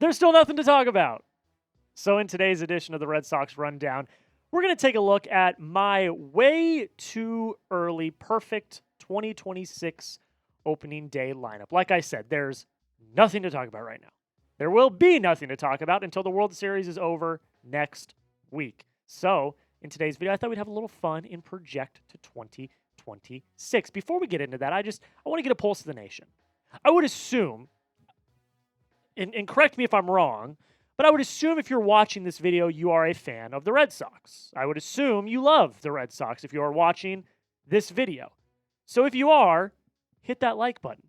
there's still nothing to talk about. So in today's edition of the Red Sox Rundown, we're going to take a look at my way too early perfect 2026 opening day lineup. Like I said, there's nothing to talk about right now. There will be nothing to talk about until the World Series is over next week. So in today's video, I thought we'd have a little fun and project to 2026. Before we get into that, I want to get a pulse of the nation. I would assume, and correct me if I'm wrong, but I would assume if you're watching this video, you are a fan of the Red Sox. I would assume you love the Red Sox if you are watching this video. So if you are, hit that like button.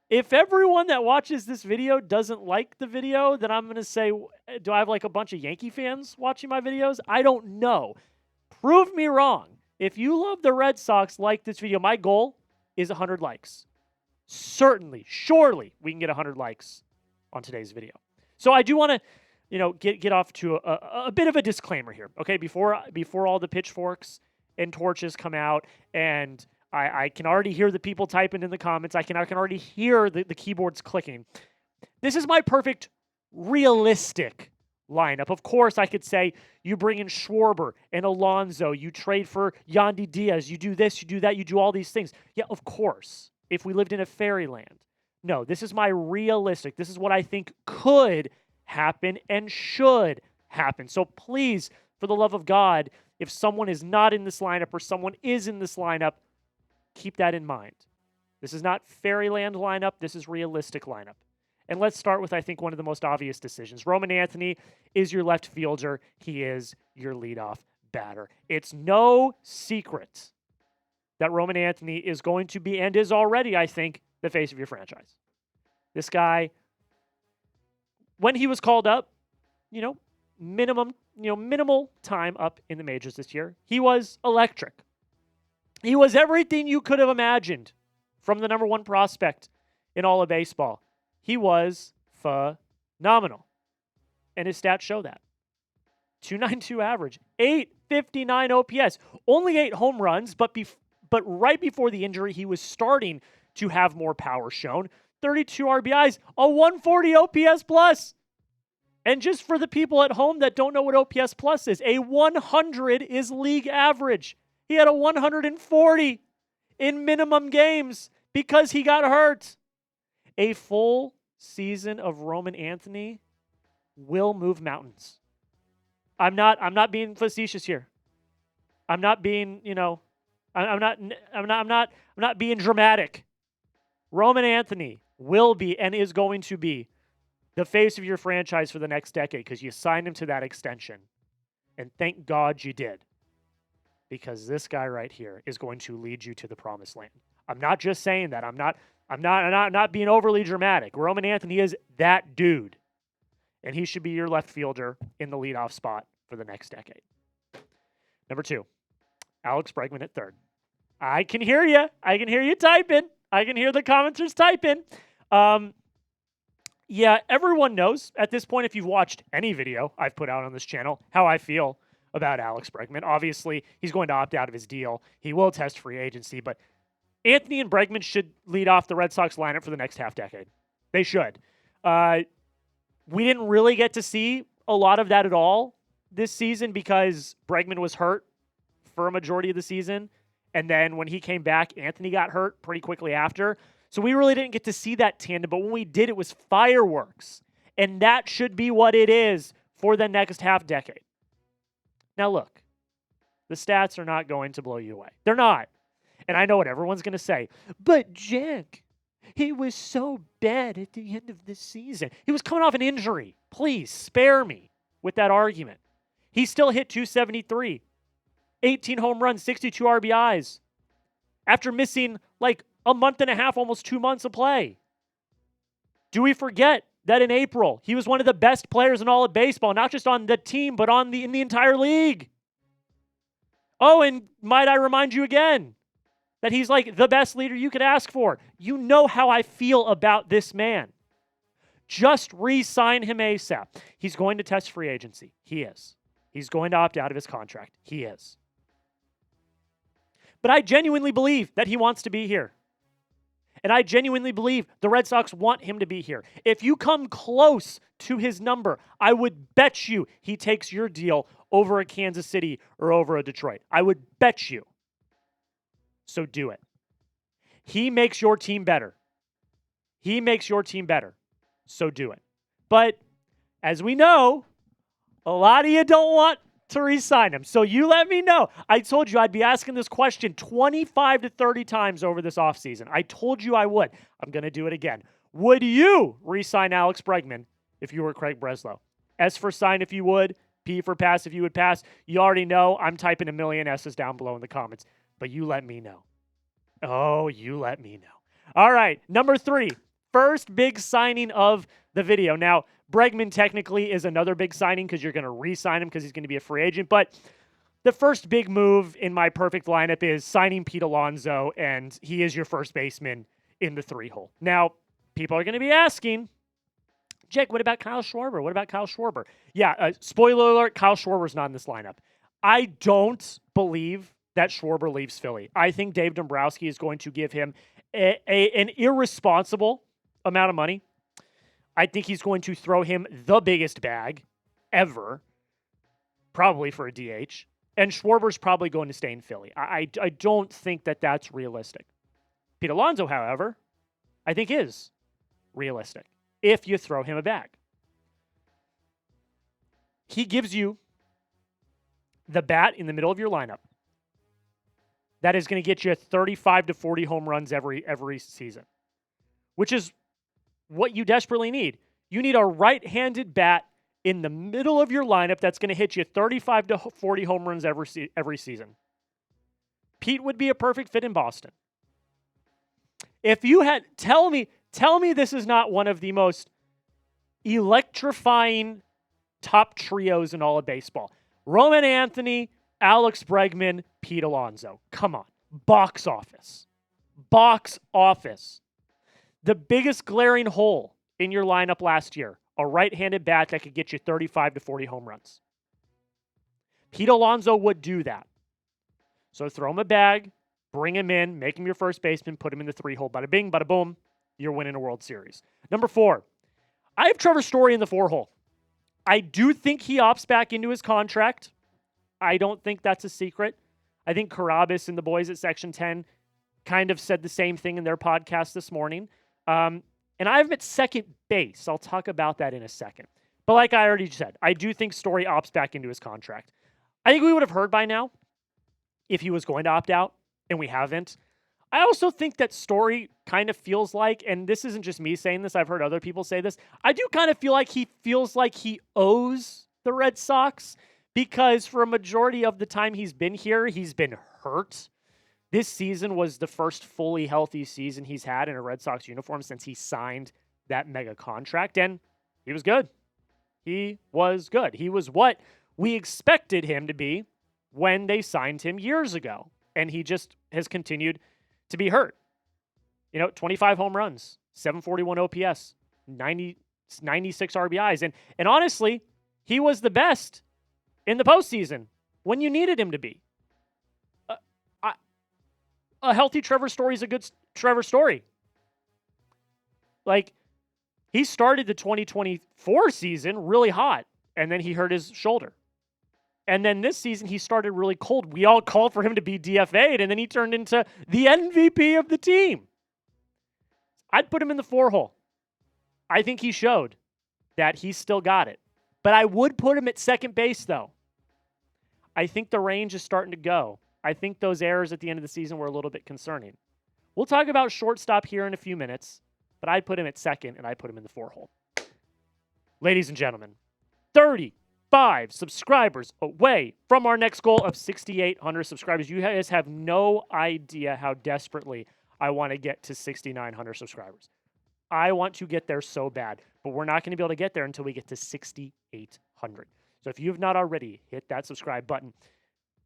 If everyone that watches this video doesn't like the video, then I'm going to say, do I have like a bunch of Yankee fans watching my videos? I don't know. Prove me wrong. If you love the Red Sox, like this video. My goal is 100 likes. Certainly, surely we can get 100 likes on today's video. So I do want to, get off to a bit of a disclaimer here, okay? Before all the pitchforks and torches come out, and I can already hear the people typing in the comments. I can already hear the keyboards clicking. This is my perfect, realistic lineup. Of course, I could say you bring in Schwarber and Alonso. You trade for Yandy Diaz. You do this, you do that, you do all these things. Yeah, of course, if we lived in a fairyland. No, this is my realistic. This is what I think could happen and should happen. So please, for the love of God, if someone is not in this lineup or someone is in this lineup, keep that in mind. This is not fairyland lineup. This is realistic lineup. And let's start with, I think, one of the most obvious decisions. Roman Anthony is your left fielder. He is your leadoff batter. It's no secret that Roman Anthony is going to be, and is already, I think, the face of your franchise. This guy, when he was called up, minimal time up in the majors this year, he was electric. He was everything you could have imagined from the number one prospect in all of baseball. He was phenomenal. And his stats show that. 292 average, 859 OPS, only 8 home runs, but right before the injury, he was starting to have more power shown. 32 RBIs, a 140 OPS plus. And just for the people at home that don't know what OPS plus is, a 100 is league average. He had a 140 in minimum games because he got hurt. A full season of Roman Anthony will move mountains. I'm not being facetious here. I'm not being, I'm not being dramatic. Roman Anthony will be and is going to be the face of your franchise for the next decade because you signed him to that extension. And thank God you did. Because this guy right here is going to lead you to the promised land. I'm not just saying that. I'm not being overly dramatic. Roman Anthony is that dude. And he should be your left fielder in the leadoff spot for the next decade. Number 2, Alex Bregman at third. I can hear you. I can hear you typing. I can hear the commenters typing. Yeah, everyone knows at this point, if you've watched any video I've put out on this channel, how I feel about Alex Bregman. Obviously, he's going to opt out of his deal. He will test free agency, but Anthony and Bregman should lead off the Red Sox lineup for the next half decade. They should. We didn't really get to see a lot of that at all this season because Bregman was hurt for a majority of the season. And then when he came back, Anthony got hurt pretty quickly after. So we really didn't get to see that tandem. But when we did, it was fireworks. And that should be what it is for the next half decade. Now look, the stats are not going to blow you away. They're not. And I know what everyone's going to say. But Jack, he was so bad at the end of the season. He was coming off an injury. Please spare me with that argument. He still hit 273. 18 home runs, 62 RBIs. After missing like a month and a half, almost 2 months of play. Do we forget that in April, he was one of the best players in all of baseball, not just on the team, but in the entire league? Oh, and might I remind you again that he's like the best leader you could ask for. You know how I feel about this man. Just re-sign him ASAP. He's going to test free agency. He is. He's going to opt out of his contract. He is. But I genuinely believe that he wants to be here. And I genuinely believe the Red Sox want him to be here. If you come close to his number, I would bet you he takes your deal over a Kansas City or over a Detroit. I would bet you. So do it. He makes your team better. He makes your team better. So do it. But as we know, a lot of you don't want to re-sign him. So you let me know. I told you I'd be asking this question 25 to 30 times over this offseason. I told you I would. I'm going to do it again. Would you re-sign Alex Bregman if you were Craig Breslow? S for sign if you would. P for pass if you would pass. You already know I'm typing a million S's down below in the comments. But you let me know. Oh, you let me know. All right, number 3. First big signing of the video. Now, Bregman technically is another big signing because you're going to re-sign him because he's going to be a free agent. But the first big move in my perfect lineup is signing Pete Alonso, and he is your first baseman in the 3-hole. Now, people are going to be asking, Jake, what about Kyle Schwarber? What about Kyle Schwarber? Yeah, spoiler alert, Kyle Schwarber's not in this lineup. I don't believe that Schwarber leaves Philly. I think Dave Dombrowski is going to give him an irresponsible amount of money. I think he's going to throw him the biggest bag ever, probably for a DH. And Schwarber's probably going to stay in Philly. I don't think that that's realistic. Pete Alonso, however, I think is realistic if you throw him a bag. He gives you the bat in the middle of your lineup that is going to get you 35 to 40 home runs every season, which is what you desperately need. You need a right-handed bat in the middle of your lineup that's going to hit you 35 to 40 home runs every season. Pete would be a perfect fit in Boston. If you had, tell me this is not one of the most electrifying top trios in all of baseball. Roman Anthony, Alex Bregman, Pete Alonso. Come on. Box office. Box office. The biggest glaring hole in your lineup last year, a right-handed bat that could get you 35 to 40 home runs. Pete Alonso would do that. So throw him a bag, bring him in, make him your first baseman, put him in the 3-hole. Bada bing, bada boom, you're winning a World Series. Number 4, I have Trevor Story in the 4-hole. I do think he opts back into his contract. I don't think that's a secret. I think Carabas and the boys at Section 10 kind of said the same thing in their podcast this morning. And I have him at second base. I'll talk about that in a second. But like I already said, I do think Story opts back into his contract. I think we would have heard by now if he was going to opt out, and we haven't. I also think that Story kind of feels like, and this isn't just me saying this, I've heard other people say this, I do kind of feel like he feels like he owes the Red Sox because for a majority of the time he's been here, he's been hurt. This season was the first fully healthy season he's had in a Red Sox uniform since he signed that mega contract, and he was good. He was good. He was what we expected him to be when they signed him years ago, and he just has continued to be hurt. 25 home runs, 741 OPS, 96 RBIs, and honestly, he was the best in the postseason when you needed him to be. A healthy Trevor Story is a good Trevor Story. Like, he started the 2024 season really hot, and then he hurt his shoulder. And then this season, he started really cold. We all called for him to be DFA'd, and then he turned into the MVP of the team. I'd put him in the 4-hole. I think he showed that he's still got it. But I would put him at second base, though. I think the range is starting to go. I think those errors at the end of the season were a little bit concerning. We'll talk about shortstop here in a few minutes, but I'd put him at second, and I'd put him in the 4-hole. Ladies and gentlemen, 35 subscribers away from our next goal of 6,800 subscribers. You guys have no idea how desperately I want to get to 6,900 subscribers. I want to get there so bad, but we're not going to be able to get there until we get to 6,800. So if you have not already, hit that subscribe button.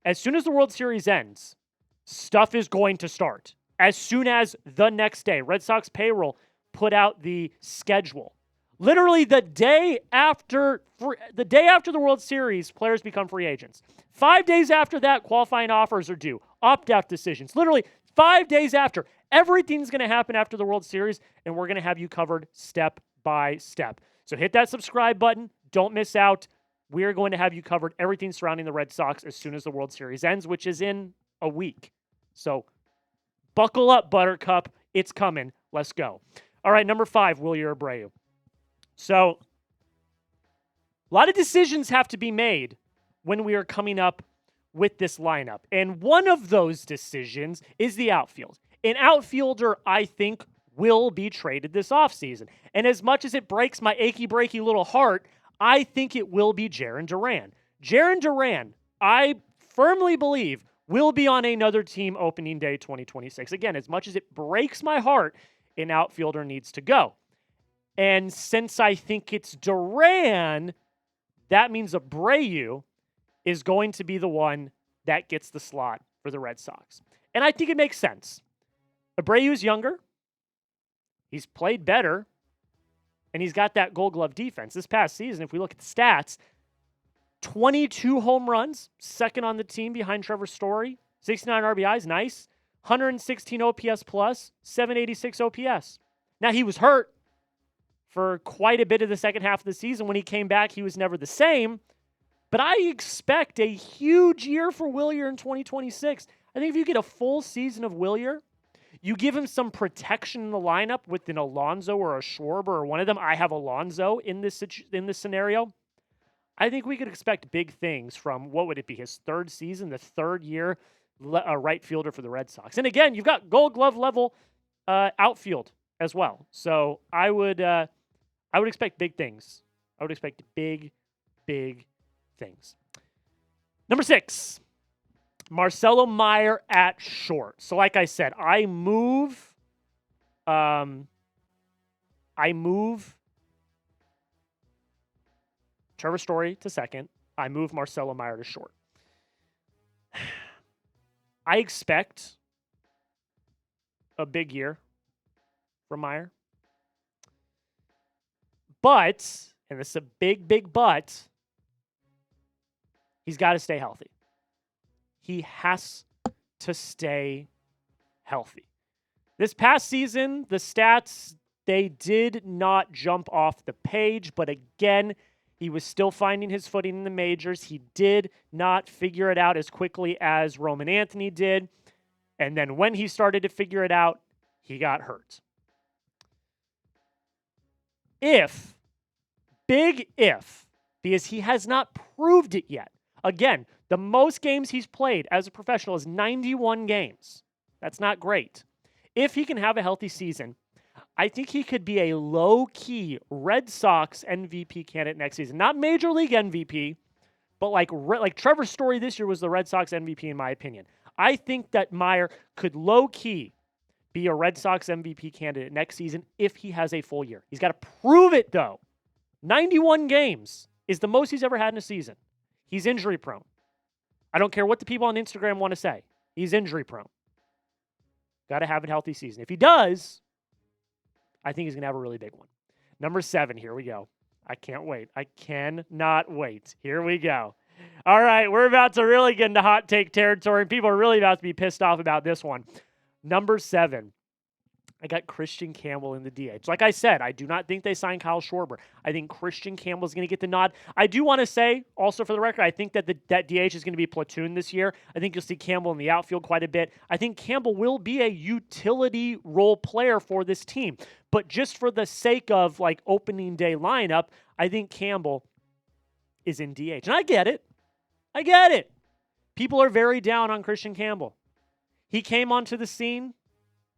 As soon as the World Series ends, stuff is going to start. As soon as the next day, Red Sox payroll put out the schedule. Literally the day after the World Series, players become free agents. 5 days after that, qualifying offers are due. Opt-out decisions. Literally 5 days after. Everything's going to happen after the World Series, and we're going to have you covered step by step. So hit that subscribe button. Don't miss out. We are going to have you covered everything surrounding the Red Sox as soon as the World Series ends, which is in a week. So buckle up, Buttercup. It's coming. Let's go. All right, number 5, Wilyer Abreu. So a lot of decisions have to be made when we are coming up with this lineup. And one of those decisions is the outfield. An outfielder, I think, will be traded this offseason. And as much as it breaks my achy, breaky little heart, I think it will be Jarren Duran. Jarren Duran, I firmly believe, will be on another team opening day 2026. Again, as much as it breaks my heart, an outfielder needs to go. And since I think it's Duran, that means Abreu is going to be the one that gets the slot for the Red Sox. And I think it makes sense. Abreu is younger. He's played better. And he's got that Gold Glove defense. This past season, if we look at the stats, 22 home runs, second on the team behind Trevor Story. 69 RBIs, nice. 116 OPS plus, 786 OPS. Now, he was hurt for quite a bit of the second half of the season. When he came back, he was never the same. But I expect a huge year for Wilyer in 2026. I think if you get a full season of Wilyer, you give him some protection in the lineup with an Alonso or a Schwarber or one of them. I have Alonso in this scenario. I think we could expect big things from, what would it be, his third season, the third year right fielder for the Red Sox. And again, you've got Gold Glove level outfield as well. So I would expect big things. I would expect big things. Number 6, Marcelo Mayer at short. So like I said, I move Trevor Story to second. I move Marcelo Mayer to short. I expect a big year from Mayer. But, and this is a big but, he's got to stay healthy. He has to stay healthy. This past season, the stats, they did not jump off the page, but again, he was still finding his footing in the majors. He did not figure it out as quickly as Roman Anthony did. And then when he started to figure it out, he got hurt. Big if, because he has not proved it yet. Again, the most games he's played as a professional is 91 games. That's not great. If he can have a healthy season, I think he could be a low-key Red Sox MVP candidate next season. Not Major League MVP, but like Trevor Story this year was the Red Sox MVP in my opinion. I think that Mayer could low-key be a Red Sox MVP candidate next season if he has a full year. He's got to prove it, though. 91 games is the most he's ever had in a season. He's injury-prone. I don't care what the people on Instagram want to say. He's injury-prone. Got to have a healthy season. If he does, I think he's going to have a really big one. Number 7, here we go. I can't wait. I cannot wait. Here we go. All right, we're about to really get into hot take territory, and people are really about to be pissed off about this one. Number 7, I got Kristian Campbell in the DH. Like I said, I do not think they signed Kyle Schwarber. I think Kristian Campbell is going to get the nod. I do want to say, also for the record, I think that that DH is going to be platoon this year. I think you'll see Campbell in the outfield quite a bit. I think Campbell will be a utility role player for this team. But just for the sake of like opening day lineup, I think Campbell is in DH. And I get it. People are very down on Kristian Campbell. He came onto the scene.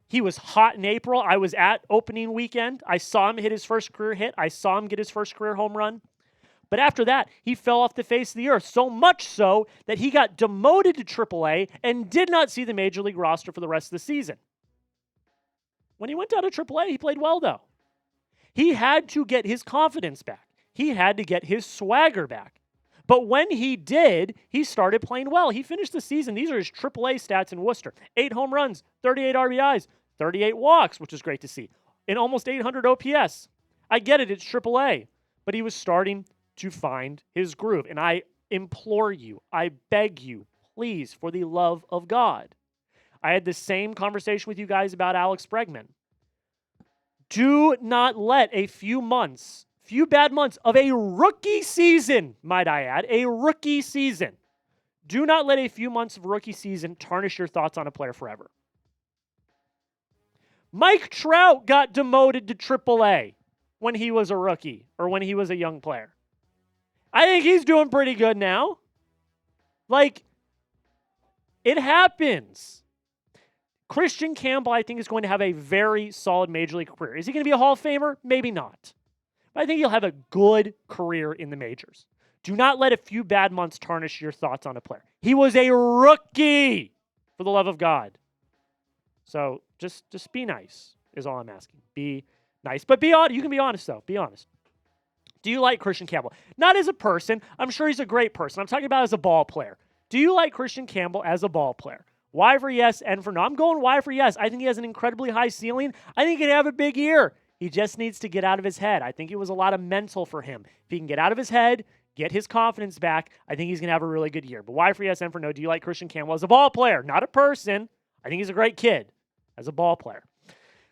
He was hot in April. I was at opening weekend. I saw him hit his first career hit. I saw him get his first career home run. But after that, he fell off the face of the earth, so much so that he got demoted to AAA and did not see the Major League roster for the rest of the season. When he went down to AAA, he played well, though. He had to get his confidence back. He had to get his swagger back. But when he did, he started playing well. He finished the season. These are his AAA stats in Worcester. 8 home runs, 38 RBIs, 38 walks, which is great to see, and almost 800 OPS. I get it, it's AAA. But he was starting to find his groove. And I implore you, I beg you, please, for the love of God, I had the same conversation with you guys about Alex Bregman. Do not let a few bad months of a rookie season, might I add, a rookie season. Do not let a few months of rookie season tarnish your thoughts on a player forever. Mike Trout got demoted to AAA when he was a rookie or when he was a young player. I think he's doing pretty good now. Like, it happens. Kristian Campbell, I think, is going to have a very solid Major League career. Is he going to be a Hall of Famer? Maybe not. But I think he'll have a good career in the majors. Do not let a few bad months tarnish your thoughts on a player. He was a rookie, for the love of God. So just be nice is all I'm asking. Be nice. But be honest. You can be honest, though. Be honest. Do you like Kristian Campbell? Not as a person. I'm sure he's a great person. I'm talking about as a ball player. Do you like Kristian Campbell as a ball player? Y for yes, N for no. I'm going Y for yes. I think he has an incredibly high ceiling. I think he can have a big year. He just needs to get out of his head. I think it was a lot of mental for him. If he can get out of his head, get his confidence back, I think he's going to have a really good year. But Y for yes, N for no. Do you like Kristian Campbell as a ball player? Not a person. I think he's a great kid as a ball player.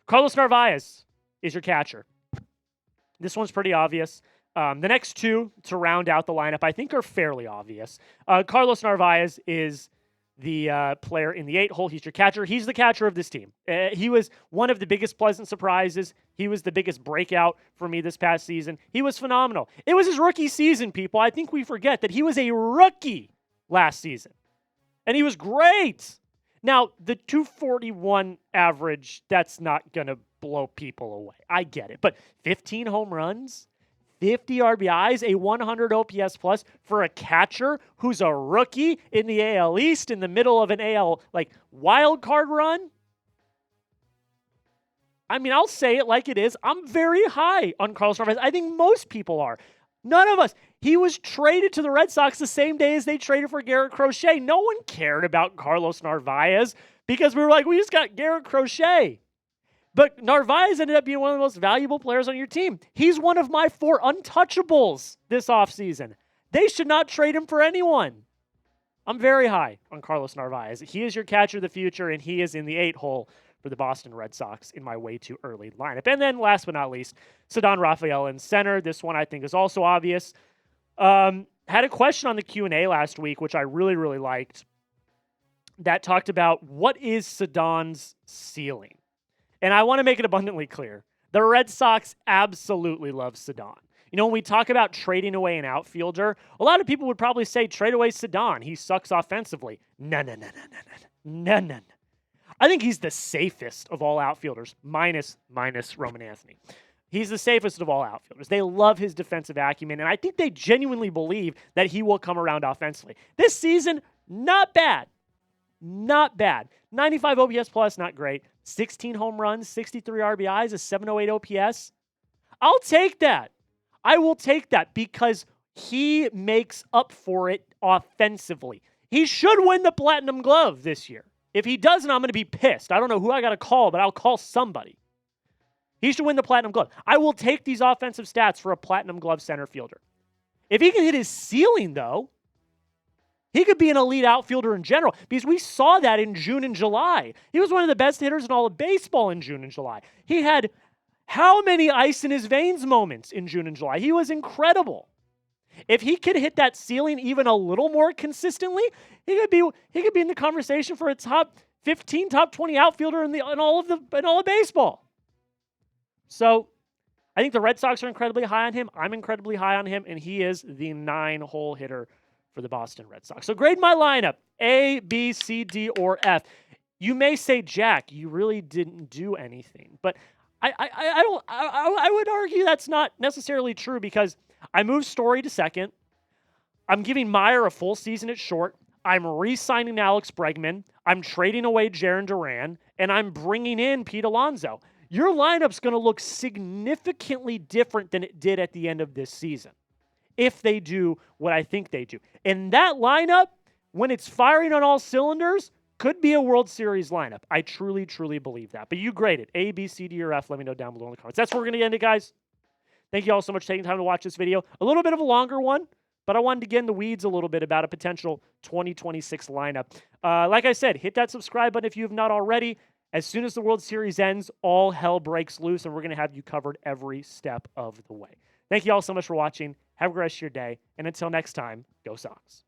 Carlos Narvaez is your catcher. This one's pretty obvious. The next two to round out the lineup, I think, are fairly obvious. Carlos Narvaez is the player in the 8 hole. He's your catcher. He's the catcher of this team. He was one of the biggest pleasant surprises. He was the biggest breakout for me this past season. He was phenomenal. It was his rookie season, people. I think we forget that he was a rookie last season. And he was great. Now, the 241 average, that's not going to blow people away. I get it. But 15 home runs, 50 RBIs, a 100 OPS plus for a catcher who's a rookie in the AL East in the middle of an AL wild card run. I mean, I'll say it like it is. I'm very high on Carlos Narvaez. I think most people are. None of us. He was traded to the Red Sox the same day as they traded for Garrett Crochet. No one cared about Carlos Narvaez because we were like, we just got Garrett Crochet. But Narvaez ended up being one of the most valuable players on your team. He's one of my 4 untouchables this offseason. They should not trade him for anyone. I'm very high on Carlos Narvaez. He is your catcher of the future, and he is in the 8 hole for the Boston Red Sox in my way too early lineup. And then last but not least, Ceddanne Rafael in center. This one I think is also obvious. Had a question on the Q&A last week, which I really, really liked, that talked about what is Ceddanne's ceiling. And I want to make it abundantly clear. The Red Sox absolutely love Ceddanne. You know, when we talk about trading away an outfielder, a lot of people would probably say, trade away Ceddanne. He sucks offensively. No. I think he's the safest of all outfielders, minus Roman Anthony. He's the safest of all outfielders. They love his defensive acumen, and I think they genuinely believe that he will come around offensively. This season, not bad. Not bad. 95 OPS plus, not great. 16 home runs, 63 RBIs, a 708 OPS. I'll take that. I will take that because he makes up for it offensively. He should win the Platinum Glove this year. If he doesn't, I'm going to be pissed. I don't know who I got to call, but I'll call somebody. He should win the Platinum Glove. I will take these offensive stats for a Platinum Glove center fielder. If he can hit his ceiling, though, he could be an elite outfielder in general because we saw that in June and July. He was one of the best hitters in all of baseball in June and July. He had how many ice in his veins moments in June and July? He was incredible. If he could hit that ceiling even a little more consistently, he could be in the conversation for a top 15, top 20 outfielder in all of baseball. So I think the Red Sox are incredibly high on him. I'm incredibly high on him, and he is the 9-hole hitter for the Boston Red Sox. So grade my lineup, A, B, C, D, or F. You may say, Jack, you really didn't do anything. But I would argue that's not necessarily true because I moved Story to second. I'm giving Mayer a full season at short. I'm re-signing Alex Bregman. I'm trading away Jarren Duran. And I'm bringing in Pete Alonso. Your lineup's going to look significantly different than it did at the end of this season if they do what I think they do. And that lineup, when it's firing on all cylinders, could be a World Series lineup. I truly, truly believe that. But you grade it. A, B, C, D, or F. Let me know down below in the comments. That's where we're going to end it, guys. Thank you all so much for taking time to watch this video. A little bit of a longer one, but I wanted to get in the weeds a little bit about a potential 2026 lineup. Like I said, hit that subscribe button if you have not already. As soon as the World Series ends, all hell breaks loose, and we're going to have you covered every step of the way. Thank you all so much for watching. Have a great rest of your day. And until next time, go Sox.